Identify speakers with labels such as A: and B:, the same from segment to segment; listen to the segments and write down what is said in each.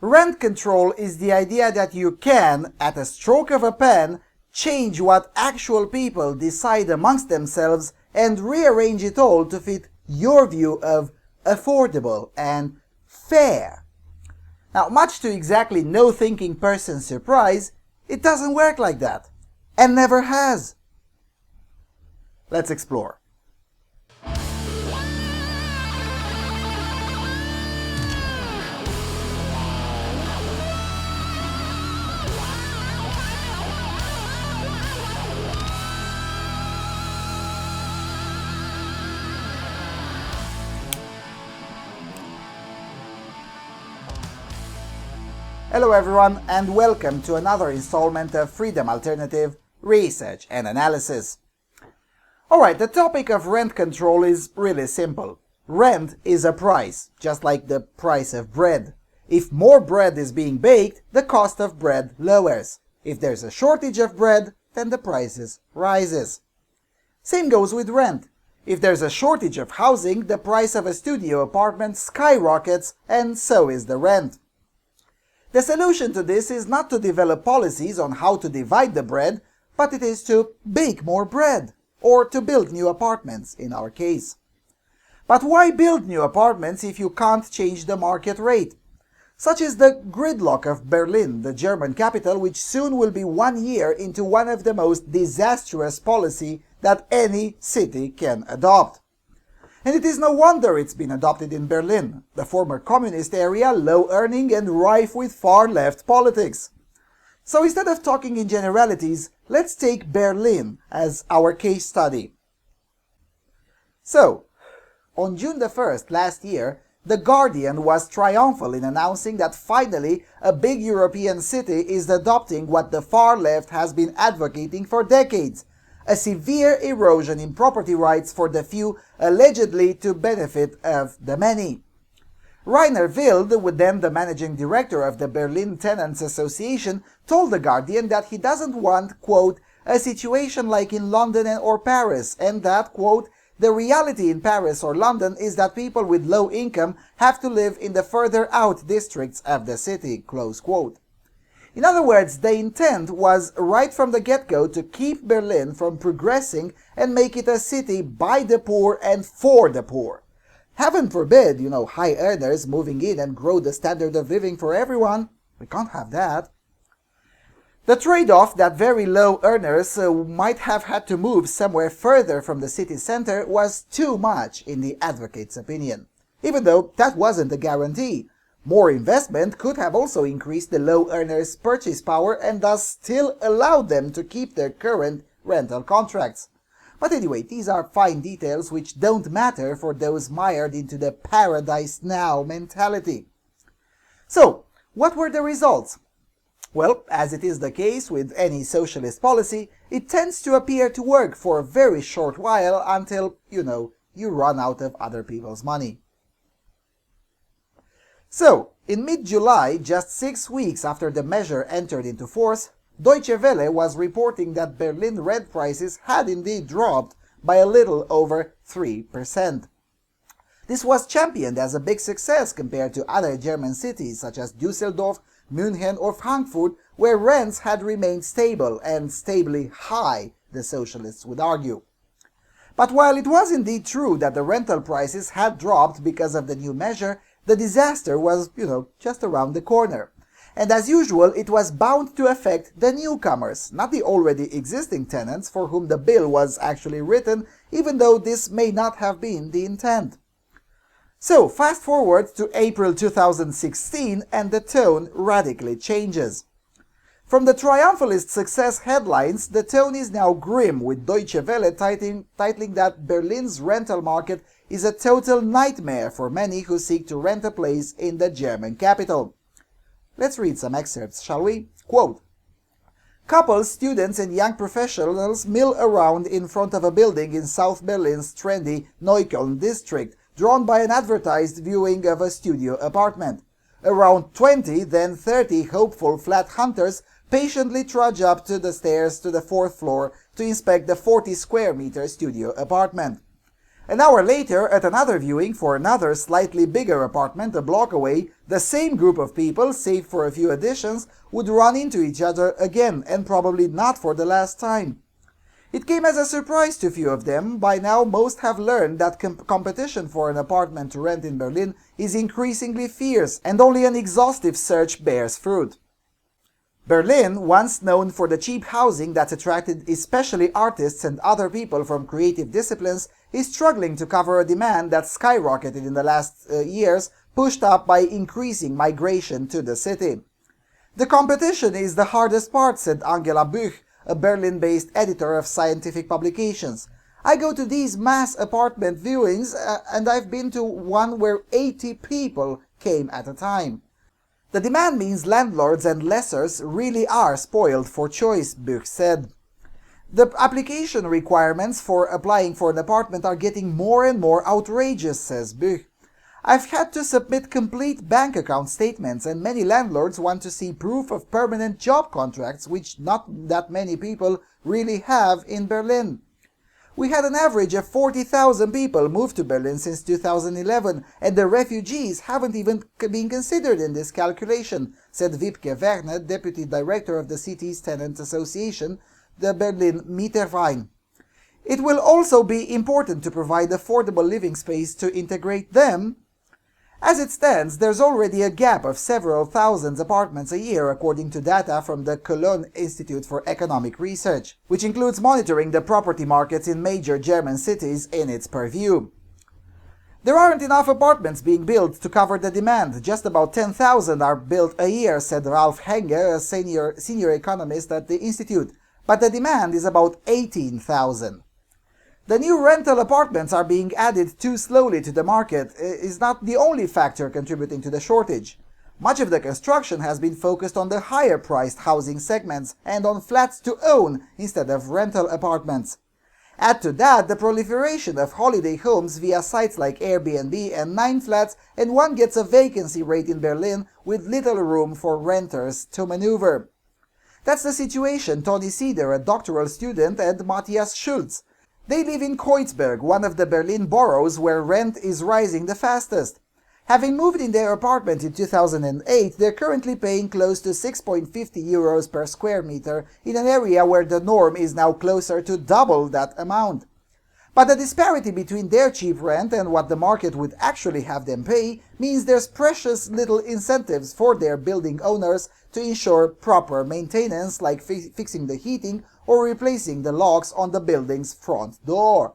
A: Rent control is the idea that you can, at a stroke of a pen, change what actual people decide amongst themselves and rearrange it all to fit your view of affordable and fair. Now, much to exactly no thinking person's surprise, it doesn't work like that, and never has. Let's explore. Hello everyone, and welcome to another installment of Freedom Alternative Research and Analysis. Alright, the topic of rent control is really simple. Rent is a price, just like the price of bread. If more bread is being baked, the cost of bread lowers. If there's a shortage of bread, then the prices rises. Same goes with rent. If there's a shortage of housing, the price of a studio apartment skyrockets, and so is the rent. The solution to this is not to develop policies on how to divide the bread, but it is to bake more bread, or to build new apartments in our case. But why build new apartments if you can't change the market rate? Such is the gridlock of Berlin, the German capital, which soon will be 1 year into one of the most disastrous policies that any city can adopt. And it is no wonder it's been adopted in Berlin, the former communist area, low-earning and rife with far-left politics. So instead of talking in generalities, let's take Berlin as our case study. So, on June the 1st last year, The Guardian was triumphal in announcing that finally a big European city is adopting what the far left has been advocating for decades: a severe erosion in property rights for the few, allegedly to benefit of the many. Rainer Wild, then the managing director of the Berlin Tenants Association, told The Guardian that he doesn't want, quote, a situation like in London or Paris, and that, quote, the reality in Paris or London is that people with low income have to live in the further out districts of the city, close quote. In other words, the intent was right from the get-go to keep Berlin from progressing and make it a city by the poor and for the poor. Heaven forbid, high earners moving in and grow the standard of living for everyone. We can't have that. The trade-off that very low earners might have had to move somewhere further from the city center was too much in the advocate's opinion, even though that wasn't a guarantee. More investment could have also increased the low earners' purchase power and thus still allowed them to keep their current rental contracts. But anyway, these are fine details which don't matter for those mired into the paradise now mentality. So, what were the results? Well, as it is the case with any socialist policy, it tends to appear to work for a very short while until, you run out of other people's money. So, in mid-July, just 6 weeks after the measure entered into force, Deutsche Welle was reporting that Berlin rent prices had indeed dropped by a little over 3%. This was championed as a big success compared to other German cities such as Düsseldorf, München or Frankfurt, where rents had remained stable and stably high, the socialists would argue. But while it was indeed true that the rental prices had dropped because of the new measure, the disaster was, just around the corner. And as usual, it was bound to affect the newcomers, not the already existing tenants for whom the bill was actually written, even though this may not have been the intent. So, fast forward to April 2016 and the tone radically changes. From the triumphalist success headlines, the tone is now grim, with Deutsche Welle titling that Berlin's rental market is a total nightmare for many who seek to rent a place in the German capital. Let's read some excerpts, shall we? Quote, couples, students and young professionals mill around in front of a building in South Berlin's trendy Neukölln district, drawn by an advertised viewing of a studio apartment. Around 20, then 30 hopeful flat hunters patiently trudge up to the stairs to the 4th floor to inspect the 40 square meter studio apartment. An hour later, at another viewing for another slightly bigger apartment a block away, the same group of people, save for a few additions, would run into each other again, and probably not for the last time. It came as a surprise to few of them. By now, most have learned that competition for an apartment to rent in Berlin is increasingly fierce, and only an exhaustive search bears fruit. Berlin, once known for the cheap housing that attracted especially artists and other people from creative disciplines, is struggling to cover a demand that skyrocketed in the last years, pushed up by increasing migration to the city. The competition is the hardest part, said Angela Büch, a Berlin-based editor of scientific publications. I go to these mass apartment viewings, and I've been to one where 80 people came at a time. The demand means landlords and lessors really are spoiled for choice, Büch said. The application requirements for applying for an apartment are getting more and more outrageous, says Büch. I've had to submit complete bank account statements, and many landlords want to see proof of permanent job contracts, which not that many people really have in Berlin. We had an average of 40,000 people move to Berlin since 2011, and the refugees haven't even been considered in this calculation, said Wibke Werner, deputy director of the city's tenant association, the Berlin Mieterverein. It will also be important to provide affordable living space to integrate them. As it stands, there's already a gap of several thousand apartments a year, according to data from the Cologne Institute for Economic Research, which includes monitoring the property markets in major German cities in its purview. There aren't enough apartments being built to cover the demand. Just about 10,000 are built a year, said Ralf Henge, a senior economist at the institute, but the demand is about 18,000. The new rental apartments are being added too slowly to the market is not the only factor contributing to the shortage. Much of the construction has been focused on the higher-priced housing segments and on flats to own instead of rental apartments. Add to that the proliferation of holiday homes via sites like Airbnb and 9flats, and one gets a vacancy rate in Berlin with little room for renters to maneuver. That's the situation Toni Sieder, a doctoral student, and Matthias Schulz. They live in Kreuzberg, one of the Berlin boroughs where rent is rising the fastest. Having moved in their apartment in 2008, they're currently paying close to 6.50 euros per square meter in an area where the norm is now closer to double that amount. But the disparity between their cheap rent and what the market would actually have them pay means there's precious little incentives for their building owners to ensure proper maintenance, like fixing the heating or replacing the locks on the building's front door.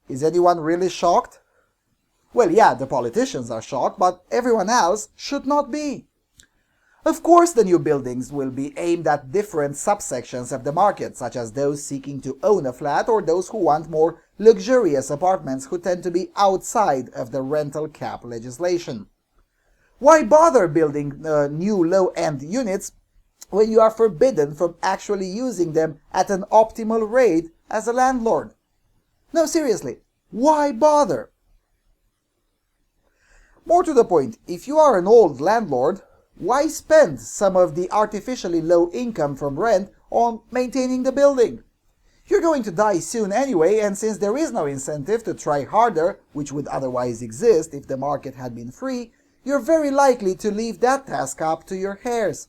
A: Is anyone really shocked? Well, yeah, the politicians are shocked, but everyone else should not be. Of course, the new buildings will be aimed at different subsections of the market, such as those seeking to own a flat or those who want more luxurious apartments who tend to be outside of the rental cap legislation. Why bother building new low-end units when you are forbidden from actually using them at an optimal rate as a landlord? No, seriously, why bother? More to the point, if you are an old landlord, why spend some of the artificially low income from rent on maintaining the building? You're going to die soon anyway, and since there is no incentive to try harder, which would otherwise exist if the market had been free, you're very likely to leave that task up to your heirs.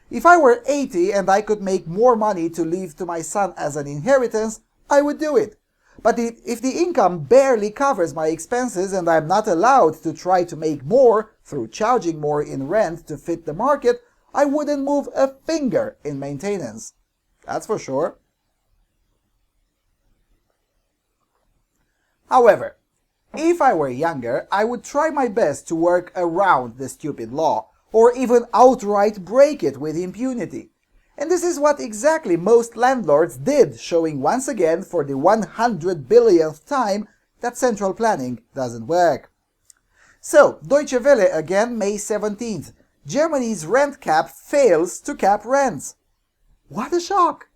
A: If I were 80 and I could make more money to leave to my son as an inheritance, I would do it. But if the income barely covers my expenses and I'm not allowed to try to make more through charging more in rent to fit the market, I wouldn't move a finger in maintenance. That's for sure. However, if I were younger, I would try my best to work around the stupid law, or even outright break it with impunity. And this is what exactly most landlords did, showing once again for the 100 billionth time that central planning doesn't work. So, Deutsche Welle again, May 17th. Germany's rent cap fails to cap rents. What a shock!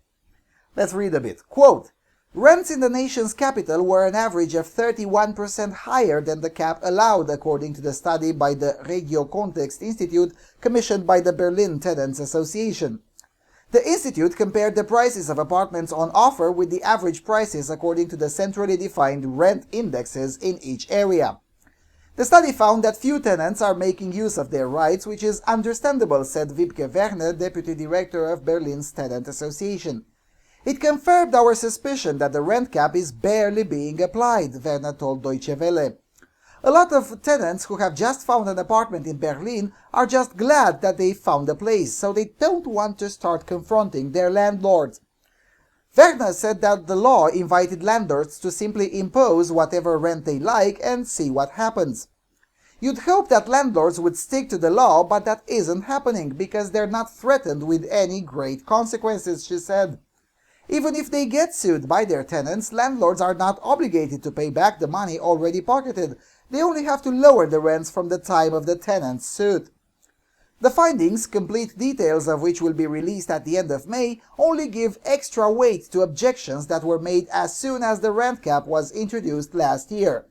A: Let's read a bit. Quote, rents in the nation's capital were an average of 31% higher than the cap allowed, according to the study by the Regio Context Institute commissioned by the Berlin Tenants Association. The institute compared the prices of apartments on offer with the average prices according to the centrally defined rent indexes in each area. The study found that few tenants are making use of their rights, which is understandable, said Wiebke Werner, deputy director of Berlin's Tenant Association. It confirmed our suspicion that the rent cap is barely being applied, Werner told Deutsche Welle. A lot of tenants who have just found an apartment in Berlin are just glad that they found a place, so they don't want to start confronting their landlords. Werner said that the law invited landlords to simply impose whatever rent they like and see what happens. You'd hope that landlords would stick to the law, but that isn't happening because they're not threatened with any great consequences, she said. Even if they get sued by their tenants, landlords are not obligated to pay back the money already pocketed. They only have to lower the rents from the time of the tenant's suit. The findings, complete details of which will be released at the end of May, only give extra weight to objections that were made as soon as the rent cap was introduced last year.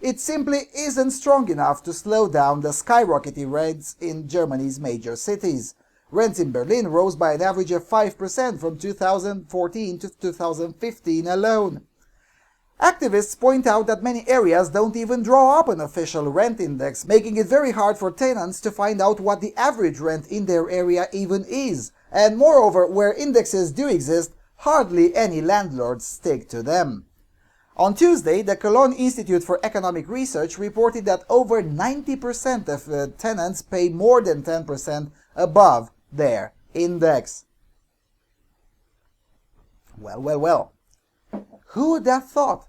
A: It simply isn't strong enough to slow down the skyrocketing rents in Germany's major cities. Rents in Berlin rose by an average of 5% from 2014 to 2015 alone. Activists point out that many areas don't even draw up an official rent index, making it very hard for tenants to find out what the average rent in their area even is. And moreover, where indexes do exist, hardly any landlords stick to them. On Tuesday, the Cologne Institute for Economic Research reported that over 90% of tenants pay more than 10% above their index. Well. Who would have thought?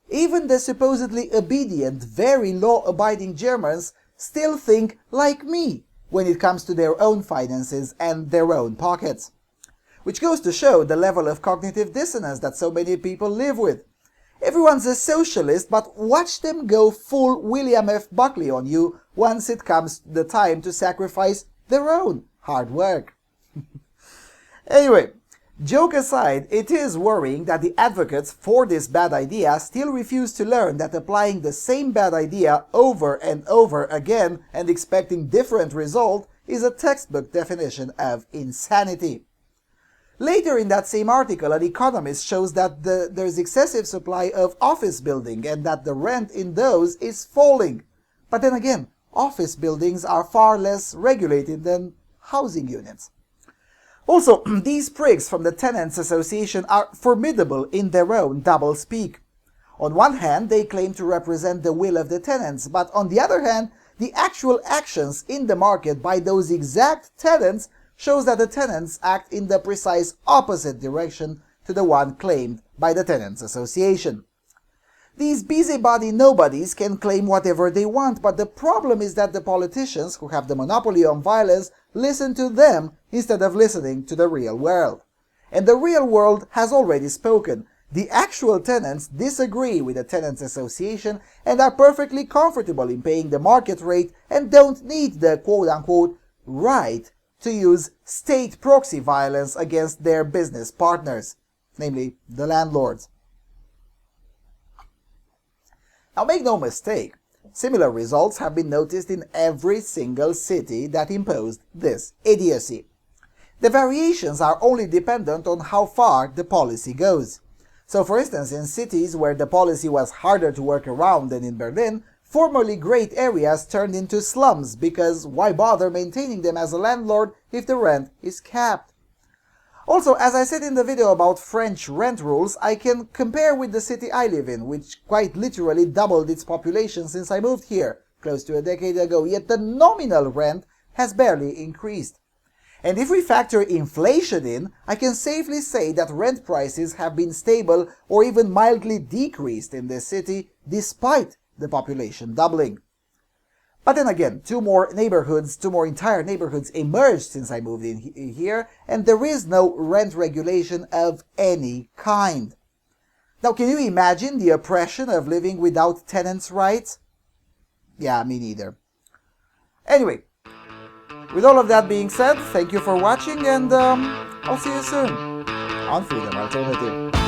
A: Even the supposedly obedient, very law-abiding Germans still think like me when it comes to their own finances and their own pockets. Which goes to show the level of cognitive dissonance that so many people live with. Everyone's a socialist, but watch them go full William F. Buckley on you once it comes the time to sacrifice their own hard work. Anyway, joke aside, it is worrying that the advocates for this bad idea still refuse to learn that applying the same bad idea over and over again and expecting different results is a textbook definition of insanity. Later in that same article, an economist shows that there's excessive supply of office buildings and that the rent in those is falling. But then again, office buildings are far less regulated than housing units. Also, these prigs from the Tenants Association are formidable in their own double-speak. On one hand, they claim to represent the will of the tenants, but on the other hand, the actual actions in the market by those exact tenants shows that the tenants act in the precise opposite direction to the one claimed by the Tenants Association. These busybody nobodies can claim whatever they want, but the problem is that the politicians who have the monopoly on violence listen to them instead of listening to the real world. And the real world has already spoken. The actual tenants disagree with the Tenants Association and are perfectly comfortable in paying the market rate and don't need the quote-unquote right to use state proxy violence against their business partners, namely the landlords. Now make no mistake, similar results have been noticed in every single city that imposed this idiocy. The variations are only dependent on how far the policy goes. So for instance, in cities where the policy was harder to work around than in Berlin, formerly great areas turned into slums because why bother maintaining them as a landlord if the rent is capped? Also, as I said in the video about French rent rules, I can compare with the city I live in, which quite literally doubled its population since I moved here, close to a decade ago, yet the nominal rent has barely increased. And if we factor inflation in, I can safely say that rent prices have been stable or even mildly decreased in this city despite the population doubling. But then again, two more entire neighborhoods emerged since I moved in here, and there is no rent regulation of any kind. Now, can you imagine the oppression of living without tenants' rights? Yeah, me neither. Anyway, with all of that being said, thank you for watching, and I'll see you soon on Freedom Alternative.